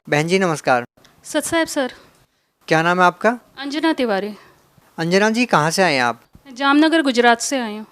बहन जी नमस्कार। सत साहब सर। क्या नाम है आपका? अंजना तिवारी। अंजना जी कहाँ से आए हैं आप? मैं जामनगर गुजरात से आई हूँ।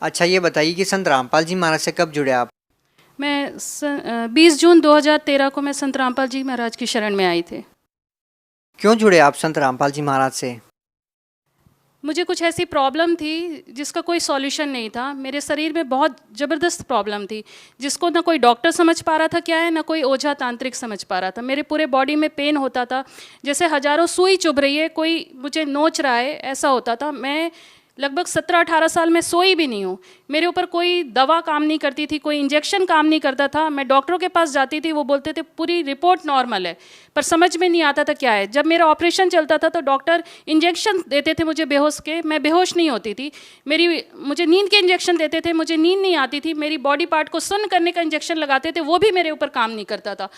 अच्छा ये बताइए कि संत रामपाल जी महाराज से कब जुड़े आप? मैं 20 जून 2013 को मैं संत रामपाल जी महाराज की शरण में आई थी। क्यों जुड़े आप संत रामपाल जी महाराज से? मुझे कुछ ऐसी प्रॉब्लम थी जिसका कोई सॉल्यूशन नहीं था। मेरे शरीर में बहुत ज़बरदस्त प्रॉब्लम थी जिसको ना कोई डॉक्टर समझ पा रहा था क्या है, ना कोई ओझा तांत्रिक समझ पा रहा था। मेरे पूरे बॉडी में पेन होता था, जैसे हजारों सुई चुभ रही है, कोई मुझे नोच रहा है, ऐसा होता था। मैं लगभग 17-18 साल में सोई भी नहीं हूँ। मेरे ऊपर कोई दवा काम नहीं करती थी, कोई इंजेक्शन काम नहीं करता था। मैं डॉक्टरों के पास जाती थी, वो बोलते थे पूरी रिपोर्ट नॉर्मल है, पर समझ में नहीं आता था क्या है। जब मेरा ऑपरेशन चलता था तो डॉक्टर इंजेक्शन देते थे मुझे बेहोश के, मैं बेहोश नहीं होती थी। मुझे नींद के इंजेक्शन देते थे, मुझे नींद नहीं आती थी। मेरी बॉडी पार्ट को सुन्न करने का इंजेक्शन लगाते थे, वो भी मेरे ऊपर काम नहीं करता था।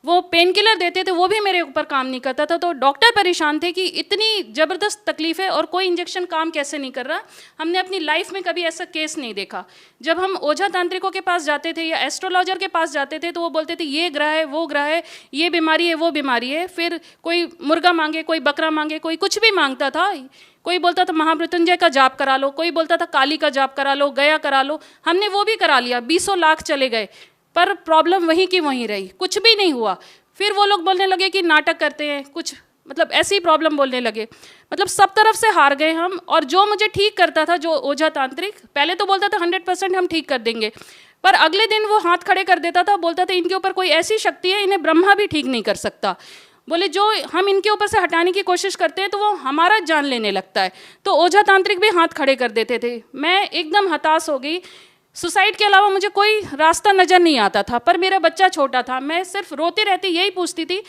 वो पेन किलर देते थे, वो भी मेरे ऊपर काम नहीं करता था। तो डॉक्टर परेशान थे कि इतनी ज़बरदस्त तकलीफ है और कोई इंजेक्शन काम कैसे नहीं कर रहा। हमने अपनी लाइफ में कभी ऐसा केस नहीं देखा। जब हम ओझा तांत्रिकों के पास जाते थे या एस्ट्रोलॉजर के पास जाते थे तो वो बोलते थे ये ग्रह है, वो ग्रह है, ये बीमारी है, वो बीमारी है। फिर कोई मुर्गा मांगे, कोई बकरा मांगे, कोई कुछ भी मांगता था। कोई बोलता था महामृत्युंजय का जाप करा लो, कोई बोलता था काली का जाप करा लो, गया करा लो। हमने वो भी करा लिया, 20 लाख चले गए, पर प्रॉब्लम वहीं की वहीं रही, कुछ भी नहीं हुआ। फिर वो लोग बोलने लगे कि नाटक करते हैं कुछ, मतलब ऐसी प्रॉब्लम बोलने लगे। मतलब सब तरफ से हार गए हम। और जो मुझे ठीक करता था, जो ओझा तांत्रिक, पहले तो बोलता था 100% हम ठीक कर देंगे, पर अगले दिन वो हाथ खड़े कर देता था, बोलता था इनके ऊपर कोई ऐसी शक्ति है, इन्हें ब्रह्मा भी ठीक नहीं कर सकता। बोले जो हम इनके ऊपर से हटाने की कोशिश करते हैं तो वो हमारा जान लेने लगता है। तो ओझा तांत्रिक भी हाथ खड़े कर देते थे। मैं एकदम हताश हो गई। सुसाइड के अलावा मुझे कोई रास्ता नज़र नहीं आता था, पर मेरा बच्चा छोटा था। मैं सिर्फ रोती रहती, यही पूछती थी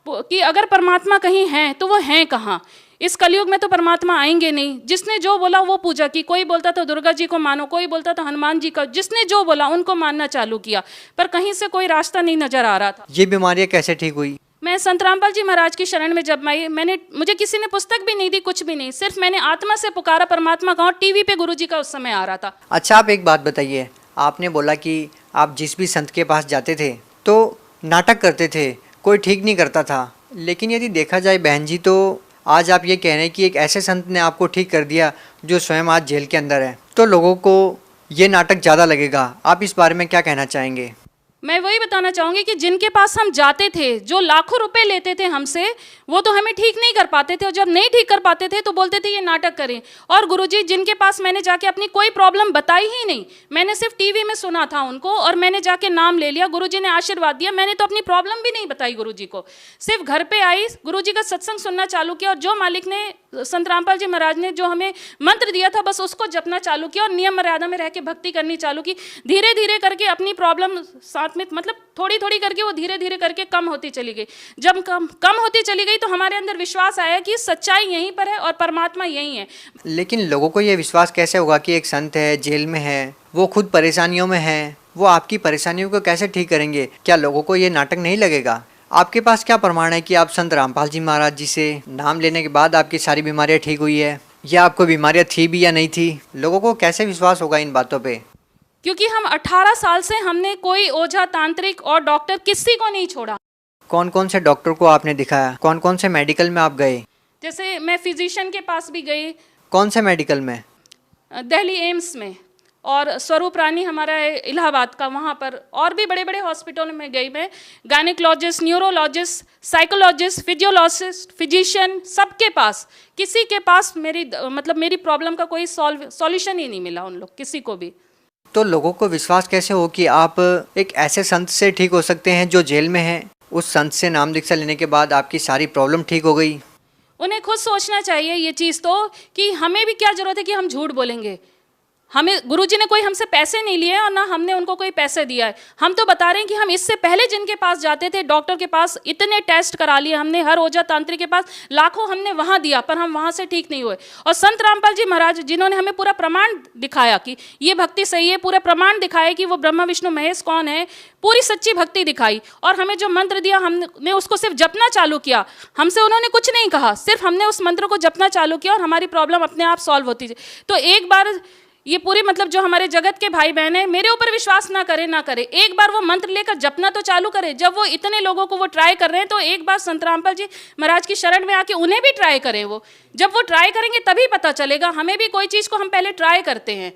कि अगर परमात्मा कहीं हैं तो वो हैं कहाँ। इस कलयुग में तो परमात्मा आएंगे नहीं। जिसने जो बोला वो पूजा की। कोई बोलता था दुर्गा जी को मानो, कोई बोलता था हनुमान जी का। जिसने जो बोला उनको मानना चालू किया, पर कहीं से कोई रास्ता नहीं नज़र आ रहा था। ये बीमारियाँ कैसे ठीक हुई? मैं संत रामपाल जी महाराज की शरण में जब आई, मुझे किसी ने पुस्तक भी नहीं दी, कुछ भी नहीं। सिर्फ मैंने आत्मा से पुकारा परमात्मा का। टीवी पे गुरुजी का उस समय आ रहा था। अच्छा आप एक बात बताइए, आपने बोला कि आप जिस भी संत के पास जाते थे तो नाटक करते थे, कोई ठीक नहीं करता था। लेकिन यदि देखा जाए बहन जी, तो आज आप ये कह रहे हैं कि एक ऐसे संत ने आपको ठीक कर दिया जो स्वयं आज जेल के अंदर है, तो लोगों को ये नाटक ज़्यादा लगेगा। आप इस बारे में क्या कहना चाहेंगे? मैं वही बताना चाहूँगी कि जिनके पास हम जाते थे, जो लाखों रुपए लेते थे हमसे, वो तो हमें ठीक नहीं कर पाते थे। और जब नहीं ठीक कर पाते थे तो बोलते थे ये नाटक करें। और गुरुजी जिनके पास मैंने जाके अपनी कोई प्रॉब्लम बताई ही नहीं, मैंने सिर्फ टीवी में सुना था उनको और मैंने जाके नाम ले लिया, गुरुजी ने आशीर्वाद दिया। मैंने तो अपनी प्रॉब्लम भी नहीं बताई गुरुजी को। सिर्फ घर पे आई, गुरुजी का सत्संग सुनना चालू किया और जो मालिक ने, संत रामपाल जी महाराज ने जो हमें मंत्र दिया था, बस उसको जपना चालू किया और नियम मर्यादा में रह के भक्ति करनी चालू की। धीरे धीरे करके अपनी प्रॉब्लम साथ में, मतलब थोड़ी थोड़ी करके वो धीरे धीरे करके कम होती चली गई। जब कम होती चली गई तो हमारे अंदर विश्वास आया कि सच्चाई यहीं पर है और परमात्मा यहीं है। लेकिन लोगों को ये विश्वास कैसे होगा कि एक संत है, जेल में है, वो खुद परेशानियों में है, वो आपकी परेशानियों को कैसे ठीक करेंगे? क्या लोगों को ये नाटक नहीं लगेगा? आपके पास क्या प्रमाण है कि आप संत रामपाल जी महाराज जी से नाम लेने के बाद आपकी सारी बीमारियां ठीक हुई है, या आपको बीमारियां थी भी या नहीं थी? लोगों को कैसे विश्वास होगा इन बातों पे? क्योंकि हम 18 साल से हमने कोई ओझा तांत्रिक और डॉक्टर किसी को नहीं छोड़ा। कौन कौन से डॉक्टर को आपने दिखाया? कौन कौन से मेडिकल में आप गए? जैसे मैं फिजिशियन के पास भी गई। कौन से मेडिकल में? दिल्ली एम्स में, और स्वरूप रानी हमारा है इलाहाबाद का, वहाँ पर। और भी बड़े बड़े हॉस्पिटलों में गई मैं। Gynaecologist, neurologist, psychologist, physiologist, physician, सबके पास, किसी के पास मेरी प्रॉब्लम का कोई सॉल्यूशन ही नहीं मिला उन लोग, किसी को भी। तो लोगों को विश्वास कैसे हो कि आप एक ऐसे संत से ठीक हो सकते हैं जो जेल में है? उस संत से नाम दीक्षा लेने के बाद आपकी सारी प्रॉब्लम ठीक हो गई। उन्हें खुद सोचना चाहिए ये चीज़ तो, कि हमें भी क्या ज़रूरत है कि हम झूठ बोलेंगे। हमें गुरुजी ने कोई हमसे पैसे नहीं लिए और ना हमने उनको कोई पैसे दिया है। हम तो बता रहे हैं कि हम इससे पहले जिनके पास जाते थे, डॉक्टर के पास, इतने टेस्ट करा लिए हमने, हर ओझा तांत्रिक के पास लाखों हमने वहाँ दिया, पर हम वहाँ से ठीक नहीं हुए। और संत रामपाल जी महाराज जिन्होंने हमें पूरा प्रमाण दिखाया कि ये भक्ति सही है, पूरा प्रमाण दिखाया कि वो ब्रह्मा विष्णु महेश कौन है, पूरी सच्ची भक्ति दिखाई और हमें जो मंत्र दिया हमने उसको सिर्फ जपना चालू किया। हमसे उन्होंने कुछ नहीं कहा, सिर्फ हमने उस मंत्र को जपना चालू किया और हमारी प्रॉब्लम अपने आप सॉल्व होती थी। तो एक बार ये पूरी मतलब जो हमारे जगत के भाई बहन हैं, मेरे ऊपर विश्वास ना करे, एक बार वो मंत्र लेकर जपना तो चालू करे। जब वो इतने लोगों को वो ट्राई कर रहे हैं, तो एक बार संत रामपाल जी महाराज की शरण में आके उन्हें भी ट्राई करें। वो जब वो ट्राई करेंगे तभी पता चलेगा। हमें भी कोई चीज़ को हम पहले ट्राई करते हैं।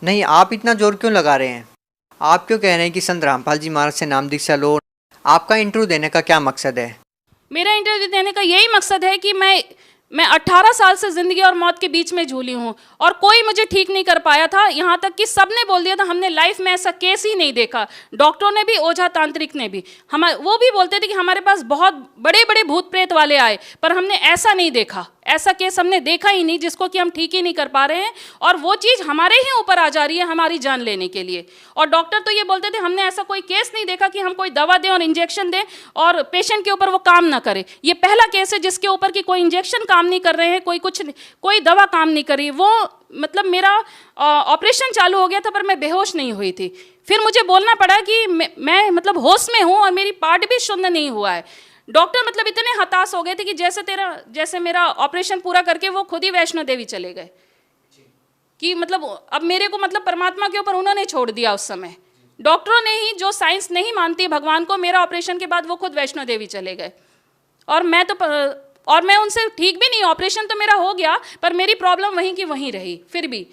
नहीं, आप इतना जोर क्यों लगा रहे हैं? आप क्यों कह रहे हैं कि संत रामपाल जी महाराज से नाम दीक्षा लो? आपका इंटरव्यू देने का क्या मकसद है? मेरा इंटरव्यू देने का यही मकसद है कि मैं 18 साल से ज़िंदगी और मौत के बीच में झूली हूँ, और कोई मुझे ठीक नहीं कर पाया था। यहाँ तक कि सबने बोल दिया था, हमने लाइफ में ऐसा केस ही नहीं देखा। डॉक्टरों ने भी, ओझा तांत्रिक ने भी, वो भी बोलते थे कि हमारे पास बहुत बड़े बड़े भूत प्रेत वाले आए, पर हमने ऐसा नहीं देखा, ऐसा केस हमने देखा ही नहीं जिसको कि हम ठीक ही नहीं कर पा रहे हैं, और वो चीज़ हमारे ही ऊपर आ जा रही है हमारी जान लेने के लिए। और डॉक्टर तो ये बोलते थे, हमने ऐसा कोई केस नहीं देखा कि हम कोई दवा दें और इंजेक्शन दें और पेशेंट के ऊपर वो काम ना करे। ये पहला केस है जिसके ऊपर कि कोई इंजेक्शन काम नहीं कर रहे हैं, कोई दवा काम नहीं कर रही। वो मतलब मेरा ऑपरेशन चालू हो गया था, पर मैं बेहोश नहीं हुई थी। फिर मुझे बोलना पड़ा कि मैं मतलब होश में हूँ और मेरी पार्ट भी शुद्ध नहीं हुआ है। डॉक्टर मतलब इतने हताश हो गए थे कि जैसे मेरा ऑपरेशन पूरा करके वो खुद ही वैष्णो देवी चले गए, कि मतलब अब मेरे को मतलब परमात्मा के ऊपर उन्होंने छोड़ दिया। उस समय डॉक्टरों ने ही, जो साइंस नहीं मानती भगवान को, मेरा ऑपरेशन के बाद वो खुद वैष्णो देवी चले गए। और मैं उनसे ठीक भी नहीं, ऑपरेशन तो मेरा हो गया, पर मेरी प्रॉब्लम वहीं की वहीं रही। फिर भी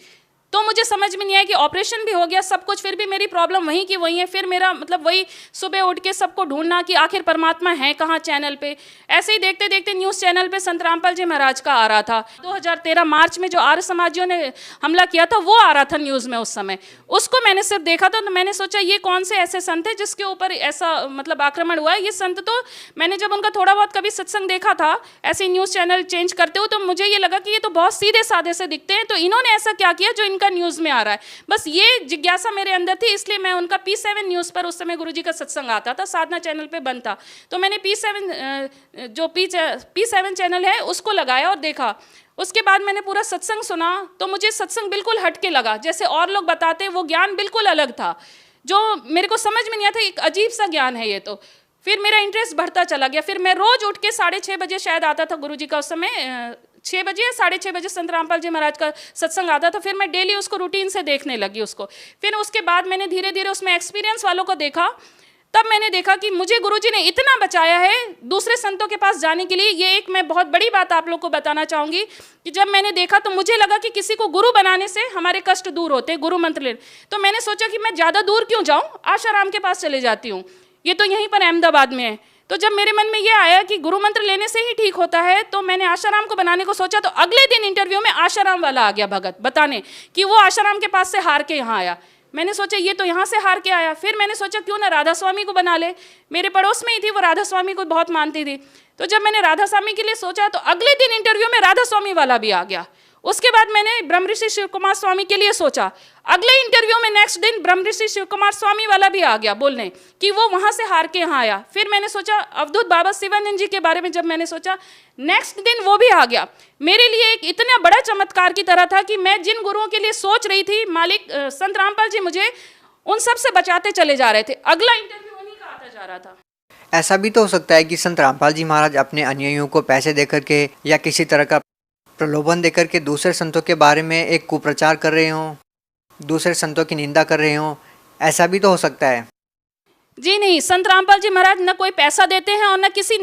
तो मुझे समझ में नहीं आया कि ऑपरेशन भी हो गया सब कुछ, फिर भी मेरी प्रॉब्लम वहीं की वहीं है। फिर मेरा मतलब वही सुबह उठ के सबको ढूंढना कि आखिर परमात्मा है कहाँ चैनल पे। ऐसे ही देखते देखते न्यूज़ चैनल पे संत रामपाल जी महाराज का आ रहा था। 2013 मार्च में जो आर्य समाजियों ने हमला किया था, वो आ रहा था न्यूज़ में उस समय। उसको मैंने सिर्फ देखा था, तो मैंने सोचा ये कौन से ऐसे संत है जिसके ऊपर ऐसा मतलब आक्रमण हुआ है। ये संत तो मैंने जब उनका थोड़ा बहुत कभी सत्संग देखा था ऐसे न्यूज़ चैनल चेंज करते हो, तो मुझे ये लगा कि ये तो बहुत सीधे साधे से दिखते हैं, तो इन्होंने ऐसा क्या किया जो इनका न्यूज़ में आ रहा है। बस ये जिज्ञासा मेरे अंदर थी, इसलिए मैं उनका P7 न्यूज़ पर उस समय गुरुजी का सत्संग आता था, साधना चैनल पे बंद था, तो मैंने P7 चैनल है उसको लगाया और देखा। उसके बाद मैंने पूरा सत्संग सुना, तो मुझे सत्संग बिल्कुल हटके लगा। जैसे और लोग बताते हैं वो ज्ञान बिल्कुल अलग था, जो मेरे को समझ में नहीं आता, एक अजीब सा ज्ञान है ये तो। फिर मेरा इंटरेस्ट बढ़ता चला गया। फिर मैं रोज उठ के 6:30 बजे शायद आता था गुरुजी का, उस समय 6 बजे या 6:30 बजे संत रामपाल जी महाराज का सत्संग आता था। फिर मैं डेली उसको रूटीन से देखने लगी उसको। फिर उसके बाद मैंने धीरे धीरे उसमें एक्सपीरियंस वालों को देखा, तब मैंने देखा कि मुझे गुरुजी ने इतना बचाया है दूसरे संतों के पास जाने के लिए। ये एक मैं बहुत बड़ी बात आप लोग को बताना चाहूँगी कि जब मैंने देखा तो मुझे लगा कि किसी को गुरु बनाने से हमारे कष्ट दूर होते हैं, गुरु मंत्र ले। तो मैंने सोचा कि मैं ज़्यादा दूर क्यों जाऊँ, आशाराम के पास चले जाती हूँ, ये तो यहीं पर अहमदाबाद में है। तो जब मेरे मन में ये आया कि गुरु मंत्र लेने से ही ठीक होता है, तो मैंने आशाराम को बनाने को सोचा। तो अगले दिन इंटरव्यू में आशाराम वाला आ गया भगत बताने कि वो आशाराम के पास से हार के यहाँ आया। मैंने सोचा ये तो यहाँ से हार के आया। फिर मैंने सोचा क्यों ना राधा स्वामी को बना ले, मेरे पड़ोस में ही थी वो, राधा स्वामी को बहुत मानती थी। तो जब मैंने राधा स्वामी के लिए सोचा तो अगले दिन इंटरव्यू में राधा स्वामी वाला भी आ गया। उसके बाद मैंने ब्रह्म ऋषि शिव कुमार स्वामी के लिए सोचा, अगले इंटरव्यू में नेक्स्ट दिन ब्रह्म ऋषि शिव कुमार स्वामी वाला भी आ गया बोलने कि वो वहाँ से हार के यहाँ आया। फिर मैंने सोचा अवधूत बाबा शिवानंद जी के बारे में जब मैंने सोचा, नेक्स्ट दिन वो भी आ गया। मेरे लिए एक इतना बड़ा चमत्कार की तरह था कि मैं जिन गुरुओं के लिए सोच रही थी, मालिक संत रामपाल जी मुझे उन सब से बचाते चले जा रहे थे। अगला इंटरव्यू उन्हीं का आता जा रहा था। ऐसा भी तो हो सकता है कि संत रामपाल जी महाराज अपने अनुयायियों को पैसे देकर के या किसी तरह का प्रलोभन देकर के दूसरे संतों के बारे में एक कुप्रचार कर रहे हों, दूसरे संतों की निंदा कर रहे हों। ऐसा भी तो हो सकता है। जी नहीं, संत रामपाल जी महाराज न कोई पैसा देते हैं और न किसी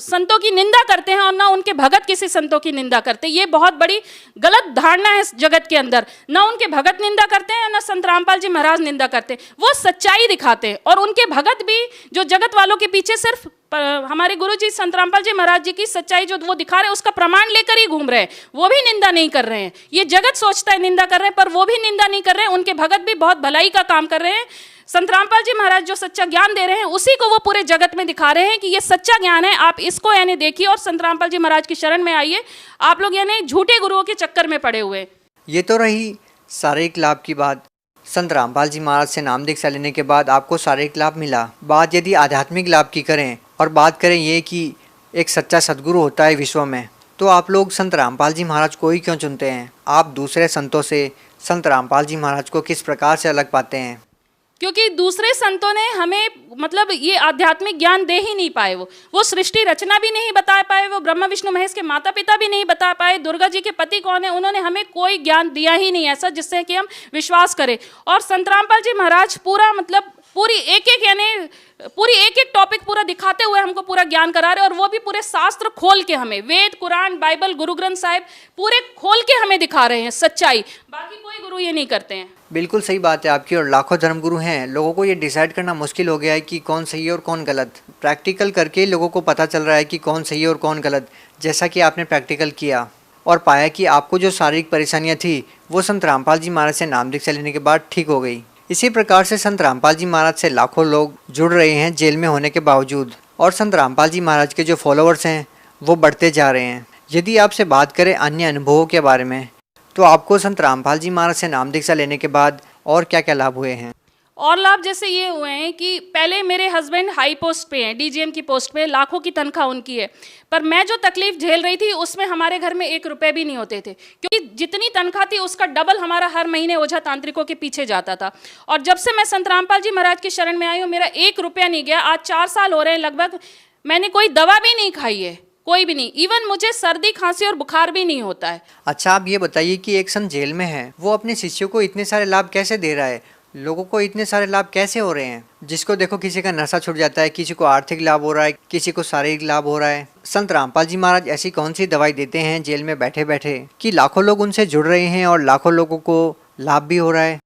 संतों की निंदा करते हैं और न उनके भगत किसी संतों की निंदा करते हैं। ये बहुत बड़ी गलत धारणा है इस जगत के अंदर। न उनके भगत निंदा करते हैं न संत रामपाल जी महाराज निंदा करते हैं। वो सच्चाई दिखाते हैं, और उनके भगत भी जो जगत वालों के पीछे सिर्फ हमारे गुरु जी संत रामपाल जी महाराज जी की सच्चाई जो वो दिखा रहे हैं उसका प्रमाण लेकर ही घूम रहे हैं, वो भी निंदा नहीं कर रहे हैं। ये जगत सोचता है निंदा कर रहे हैं, पर वो भी निंदा नहीं कर रहे हैं। उनके भगत भी बहुत भलाई का काम कर रहे हैं। संत रामपाल जी महाराज जो सच्चा ज्ञान दे रहे हैं उसी को वो पूरे जगत में दिखा रहे हैं कि ये सच्चा ज्ञान है, आप इसको यानी देखिए और संत रामपाल जी महाराज की शरण में आइए। आप लोग यानी झूठे गुरुओं के चक्कर में पड़े हुए। ये तो रही शारीरिक लाभ की बात। संत रामपाल जी महाराज से नाम दीक्षा लेने के बाद आपको शारीरिक लाभ मिला। बात यदि आध्यात्मिक लाभ की करें और बात करें ये कि एक सच्चा सद्गुरु होता है विश्व में, तो आप लोग संत रामपाल जी महाराज को ही क्यों चुनते हैं? आप दूसरे संतों से संत रामपाल जी महाराज को किस प्रकार से अलग पाते हैं? क्योंकि दूसरे संतों ने हमें मतलब ये आध्यात्मिक ज्ञान दे ही नहीं पाए। वो सृष्टि रचना भी नहीं बता पाए, वो ब्रह्मा विष्णु महेश के माता पिता भी नहीं बता पाए, दुर्गा जी के पति कौन है, उन्होंने हमें कोई ज्ञान दिया ही नहीं ऐसा जिससे कि हम विश्वास करें। और संत रामपाल जी महाराज पूरा मतलब पूरी एक एक टॉपिक पूरा दिखाते हुए हमको पूरा ज्ञान करा रहे, और वो भी पूरे शास्त्र खोल के हमें, वेद कुरान बाइबल गुरु ग्रंथ साहिब पूरे खोल के हमें दिखा रहे हैं सच्चाई। बाकी कोई गुरु ये नहीं करते हैं। बिल्कुल सही बात है आपकी। और लाखों धर्मगुरु हैं, लोगों को ये डिसाइड करना मुश्किल हो गया है कि कौन सही है और कौन गलत। प्रैक्टिकल करके लोगों को पता चल रहा है कि कौन सही है और कौन गलत। जैसा कि आपने प्रैक्टिकल किया और पाया कि आपको जो शारीरिक परेशानियाँ थी वो संत रामपाल जी महाराज से नाम दीक्षा लेने के बाद ठीक हो गई। इसी प्रकार से संत रामपाल जी महाराज से लाखों लोग जुड़ रहे हैं जेल में होने के बावजूद, और संत रामपाल जी महाराज के जो फॉलोअर्स हैं वो बढ़ते जा रहे हैं। यदि आपसे बात करें अन्य अनुभवों के बारे में, तो आपको संत रामपाल जी महाराज से नाम दीक्षा लेने के बाद और क्या क्या लाभ हुए हैं? और लाभ जैसे ये हुए हैं कि पहले मेरे हस्बैंड हाई पोस्ट पे हैं, डीजीएम की पोस्ट पे, लाखों की तनख्वाह उनकी है, पर मैं जो तकलीफ झेल रही थी उसमें हमारे घर में 1 रुपए भी नहीं होते थे, क्योंकि जितनी तनख्वाह थी उसका डबल हमारा हर महीने ओझा तांत्रिकों के पीछे जाता था। और जब से मैं संत रामपाल जी महाराज की शरण में आई हूँ, मेरा 1 रुपया नहीं गया। आज 4 साल हो रहे हैं लगभग, मैंने कोई दवा भी नहीं खाई है, कोई भी नहीं। इवन मुझे सर्दी खांसी और बुखार भी नहीं होता है। अच्छा, आप ये बताइए कि एक संत जेल में है, वो अपने शिष्यों को इतने सारे लाभ कैसे दे रहा है? लोगों को इतने सारे लाभ कैसे हो रहे हैं? जिसको देखो किसी का नशा छूट जाता है, किसी को आर्थिक लाभ हो रहा है, किसी को शारीरिक लाभ हो रहा है। संत रामपाल जी महाराज ऐसी कौन सी दवाई देते हैं जेल में बैठे बैठे कि लाखों लोग उनसे जुड़ रहे हैं और लाखों लोगों को लाभ भी हो रहा है?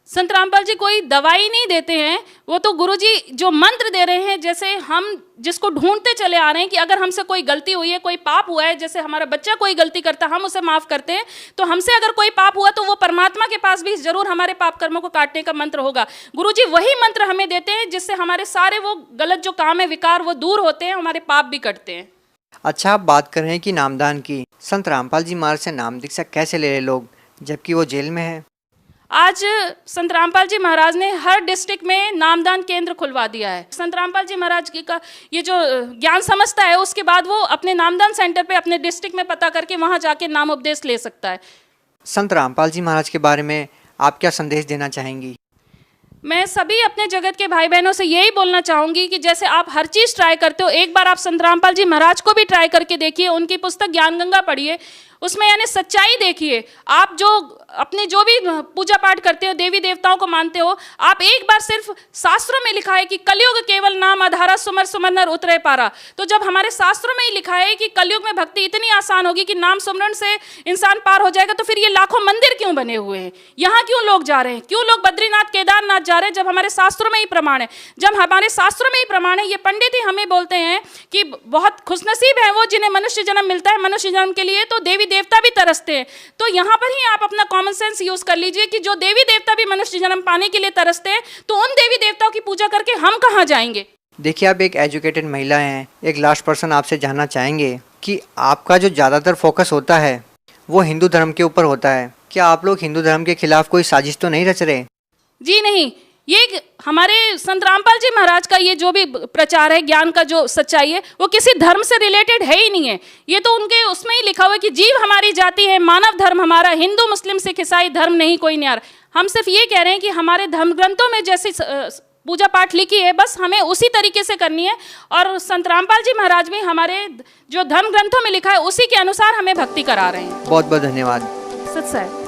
संत रामपाल जी कोई दवाई नहीं देते हैं, वो तो गुरुजी जो मंत्र दे रहे हैं, जैसे हम जिसको ढूंढते चले आ रहे हैं कि अगर हमसे कोई गलती हुई है, कोई पाप हुआ है, जैसे हमारा बच्चा कोई गलती करता है हम उसे माफ करते हैं, तो हमसे अगर कोई पाप हुआ तो वो परमात्मा के पास भी जरूर हमारे पाप कर्मों को काटने का मंत्र होगा। गुरुजी वही मंत्र हमें देते हैं जिससे हमारे सारे वो गलत जो काम है, विकार, वो दूर होते हैं, हमारे पाप भी कटते हैं। अच्छा, आप बात कर रहे हैं कि नामदान की। संत रामपाल जी महाराज से नाम दीक्षा कैसे ले रहे लोग जबकि वो जेल में है? आज संत रामपाल जी महाराज ने हर डिस्ट्रिक्ट में नामदान केंद्र खुलवा दिया है। संत रामपाल जी महाराज की का ये जो ज्ञान समझता है, उसके बाद वो अपने नामदान सेंटर पे अपने डिस्ट्रिक्ट में पता करके वहाँ जाके नाम उपदेश ले सकता है। संत रामपाल जी महाराज के बारे में आप क्या संदेश देना चाहेंगी? मैं सभी अपने जगत के भाई बहनों से यही बोलना चाहूँगी कि जैसे आप हर चीज़ ट्राई करते हो, एक बार आप संत रामपाल जी महाराज को भी ट्राई करके देखिए। उनकी पुस्तक ज्ञान गंगा पढ़िए, उसमें यानी सच्चाई देखिए। आप जो अपने जो भी पूजा पाठ करते हो, देवी देवताओं को मानते हो, आप एक बार सिर्फ शास्त्रों में लिखा है कि कलयुग केवल नाम आधारा, सुमर सुमर नर उतरे पारा। तो जब हमारे शास्त्रों में ही लिखा है कि कलयुग में भक्ति इतनी आसान होगी कि नाम सुमरण से इंसान पार हो जाएगा, तो फिर ये लाखों मंदिर क्यों बने हुए हैं? यहाँ क्यों लोग जा रहे हैं? क्यों लोग बद्रीनाथ केदारनाथ जा रहे हैं जब हमारे शास्त्रों में ही प्रमाण है? जब हमारे शास्त्रों में ही प्रमाण है, ये पंडित ही हमें बोलते हैं कि बहुत खुशनसीब है वो जिन्हें मनुष्य जन्म मिलता है। मनुष्य जन्म के लिए तो देवी देवता भी तरसते हैं। तो यहाँ पर ही आप अपना कॉमन सेंस यूज कर लीजिए कि जो देवी देवता भी मनुष्य जन्म पाने के लिए तरसते हैं, तो उन देवी देवताओं की पूजा करके हम कहाँ जाएंगे? देखिए, आप एक एजुकेटेड महिला हैं। एक लास्ट पर्सन आपसे जानना चाहेंगे कि आपका जो ज़्यादातर फोकस होता है वो हिंदू धर्म के ऊपर होता है। क्या आप लोग हिंदू धर्म के खिलाफ कोई साजिश तो नहीं रच रहे? जी नहीं, ये हमारे संत रामपाल जी महाराज का ये जो भी प्रचार है, ज्ञान का जो सच्चाई है, वो किसी धर्म से रिलेटेड है ही नहीं है। ये तो उनके उसमें ही लिखा हुआ है कि जीव हमारी जाति है, मानव धर्म हमारा, हिंदू मुस्लिम सिख ईसाई धर्म नहीं कोई न्यारा। हम सिर्फ ये कह रहे हैं कि हमारे धर्म ग्रंथों में जैसी पूजा पाठ लिखी है, बस हमें उसी तरीके से करनी है। और संत रामपाल जी महाराज भी हमारे जो धर्म ग्रंथों में लिखा है उसी के अनुसार हमें भक्ति करा रहे हैं। बहुत बहुत धन्यवाद। सत्संग।